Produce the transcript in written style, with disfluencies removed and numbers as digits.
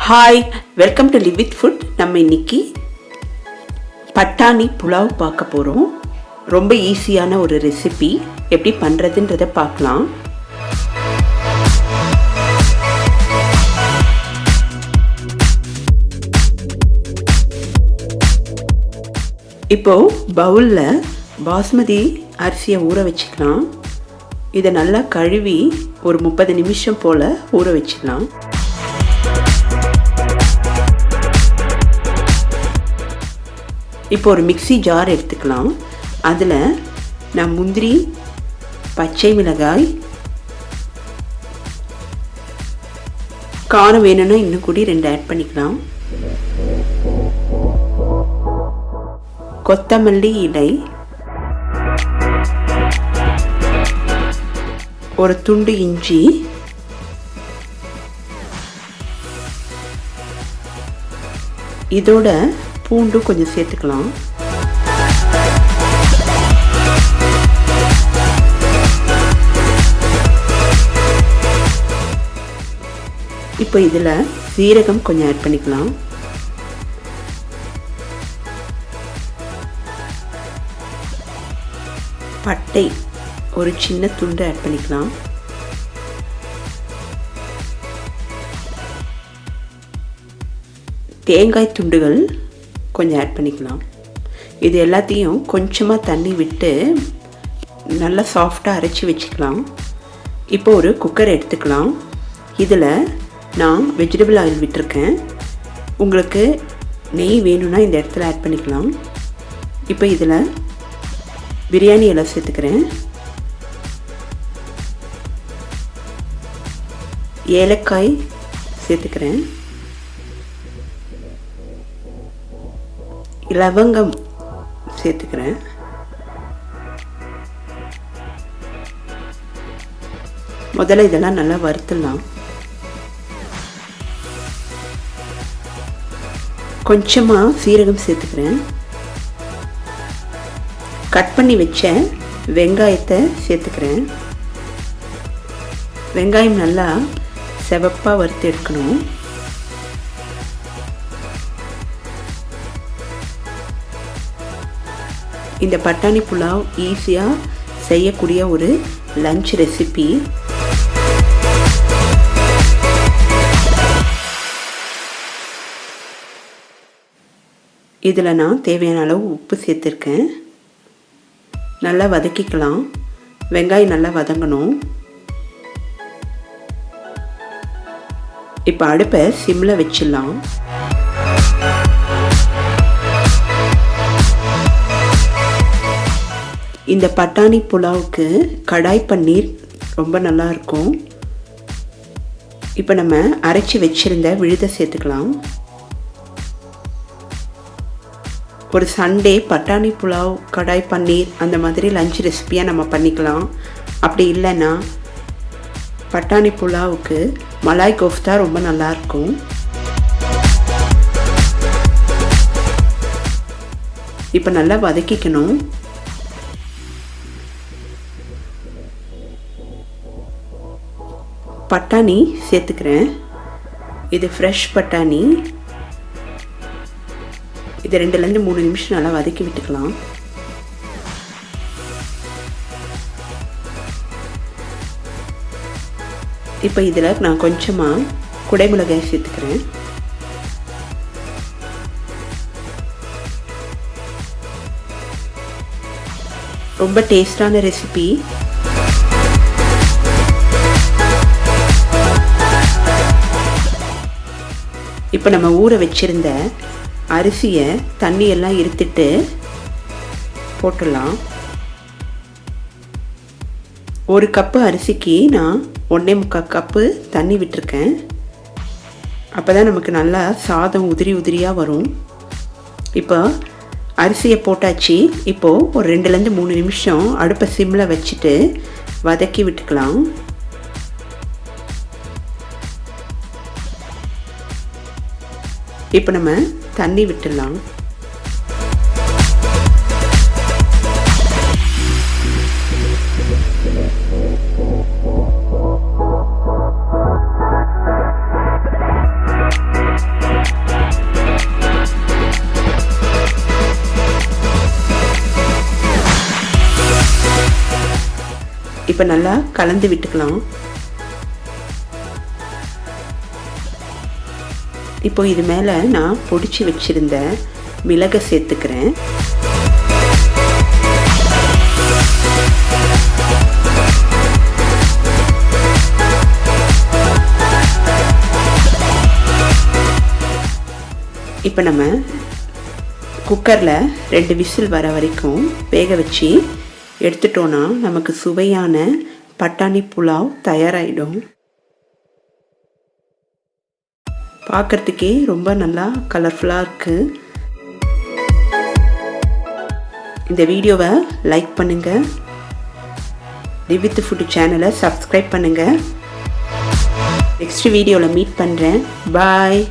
Hi, welcome to live with food. நம்ம இன்னைக்கு பட்டாணி புலாவ் பார்க்க போகிறோம். ரொம்ப ஈஸியான ஒரு ரெசிபி. எப்படி பண்ணுறதுன்றதை பார்க்கலாம். இப்போது பவுலில் பாஸ்மதி அரிசியை ஊற வச்சுக்கலாம். இதை நல்லா கழுவி ஒரு 30 நிமிஷம் போல் ஊற வச்சுக்கலாம். இப்போ ஒரு மிக்ஸி ஜார் எடுத்துக்கலாம். அதில் நான் முந்திரி, பச்சை மிளகாய், காரம் வேணும்னா இன்னும் கூடி 2 ஆட் பண்ணிக்கலாம். கொத்தமல்லி இலை, ஒரு துண்டு இஞ்சி, இதோட பூண்டு கொஞ்சம் சேர்த்துக்கலாம். இப்போ இதில் சீரகம் கொஞ்சம் ஆட் பண்ணிக்கலாம். பட்டை ஒரு சின்ன துண்டு ஆட் பண்ணிக்கலாம். தேங்காய் துண்டுகள் கொஞ்சம் ஆட் பண்ணிக்கலாம். இது எல்லாத்தையும் கொஞ்சமாக தண்ணி விட்டு நல்லா சாஃப்டாக அரைச்சி வச்சுக்கலாம். இப்போ ஒரு குக்கர் எடுத்துக்கலாம். இதில் நான் வெஜிடபிள் ஆயில் விட்டுருக்கேன். உங்களுக்கு நெய் வேணும்னா இந்த இடத்துல ஆட் பண்ணிக்கலாம். இப்போ இதில் பிரியாணி இலை சேர்த்துக்கிறேன். ஏலக்காய் சேர்த்துக்கிறேன். லவங்கம் சேர்த்துக்கிறேன். முதல்ல இதெல்லாம் நல்லா வறுத்துடலாம். கொஞ்சமாக சீரகம் சேர்த்துக்கிறேன். கட் பண்ணி வச்ச வெங்காயத்தை சேர்த்துக்கிறேன். வெங்காயம் நல்லா செவப்பாக வறுத்து எடுக்கணும். இந்த பட்டாணி புலாவ் ஈஸியாக செய்யக்கூடிய ஒரு லஞ்ச் ரெசிபி. இதில் நான் தேவையான அளவு உப்பு சேர்த்துருக்கேன். நல்லா வதக்கிக்கலாம். வெங்காயம் நல்லா வதங்கணும். இப்போ அடுப்பை சிம்மில் வச்சிடலாம். இந்த பட்டாணி புலாவுக்கு கடாய் பன்னீர் ரொம்ப நல்லா இருக்கும். இப்போ நம்ம அரைச்சி வச்சிருந்த விழுதை சேர்த்துக்கலாம். ஒரு சண்டே பட்டாணி புலாவ், கடாய் பன்னீர் அந்த மாதிரி லஞ்ச் ரெசிபியாக நம்ம பண்ணிக்கலாம். அப்படி இல்லைன்னா பட்டாணி புலாவுக்கு மலாய் கோஃப்தா ரொம்ப நல்லாயிருக்கும். இப்போ நல்லா வதக்கிக்கணும். பட்டாணி சேர்த்துக்கிறேன். இது ஃப்ரெஷ் பட்டாணி. இது 2லேருந்து 3 நிமிஷம் நல்லா வதக்கி விட்டுக்கலாம். இப்போ இதில் நான் கொஞ்சமாக குடைமிளகாய் சேர்த்துக்கிறேன். ரொம்ப டேஸ்டான ரெசிபி. இப்போ நம்ம ஊற வச்சிருந்த அரிசியை தண்ணியெல்லாம் இருத்துட்டு போட்டுடலாம். 1 கப்பு அரிசிக்கு நான் 1.25 கப்பு தண்ணி விட்டுருக்கேன். அப்போ தான் நமக்கு நல்லா சாதம் உதிரி உதிரியாக வரும். இப்போ அரிசியை போட்டாச்சு. இப்போது ஒரு 2லேருந்து 3 நிமிஷம் அடுப்பை சிம்மில் வச்சுட்டு வதக்கி விட்டுக்கலாம். இப்போ நம்ம தண்ணி விட்டுடலாம். இப்போ நல்லா கலந்து விட்டுக்கலாம். இப்போ இது மேலே நான் பொடிச்சு வச்சுருந்த மிளகை சேர்த்துக்கிறேன். இப்போ நம்ம குக்கரில் 2 விசில் வர வரைக்கும் வேக வச்சு எடுத்துட்டோன்னா நமக்கு சுவையான பட்டாணி புலாவ் தயாராகிடும். பார்க்குறதுக்கே ரொம்ப நல்லா கலர்ஃபுல்லாக இருக்குது. இந்த வீடியோவை லைக் பண்ணுங்கள். லிவ் வித் ஃபுட் சேனலை சப்ஸ்கிரைப் பண்ணுங்கள். நெக்ஸ்ட் வீடியோவில் மீட் பண்ணுறேன். பாய்.